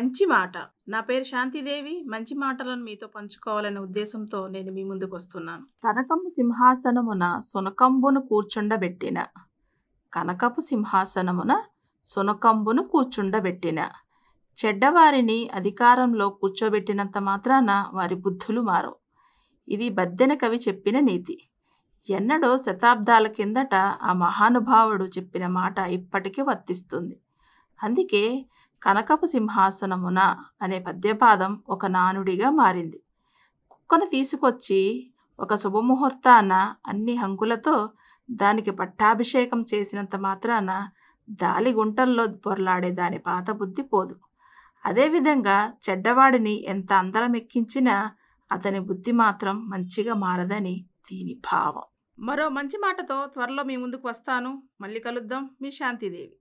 మంచి మాట. నా పేరు శాంతిదేవి. మంచి మాటలను మీతో పంచుకోవాలనే ఉద్దేశంతో నేను మీ ముందుకొస్తున్నాను. కనకపు సింహాసనమున సునకంబును కూర్చుండబెట్టిన. కనకపు సింహాసనమున సునకంబును కూర్చుండబెట్టిన. చెడ్డవారిని అధికారంలో కూర్చోబెట్టినంత మాత్రాన వారి బుద్ధులు మారవు. ఇది బద్దెన కవి చెప్పిన నీతి. ఎన్నడో శతాబ్దాల కిందట ఆ మహానుభావుడు చెప్పిన మాట ఇప్పటికీ వర్తిస్తుంది. అందుకే కనకపు సింహాసనమున అనే పద్యపాదం ఒక నానుడిగా మారింది. కుక్కను తీసుకొచ్చి ఒక శుభముహూర్తాన అన్ని హంగులతో దానికి పట్టాభిషేకం చేసినంత మాత్రాన దాలిగుంటల్లో పొర్లాడే దాని పాత బుద్ధి పోదు. అదేవిధంగా చెడ్డవాడిని ఎంత అందలమెక్కించినా అతని బుద్ధి మాత్రం మంచిగా మారదని దీని భావం. మరో మంచి మాటతో త్వరలో మీ ముందుకు వస్తాను. మళ్ళీ కలుద్దాం. మీ శాంతిదేవి.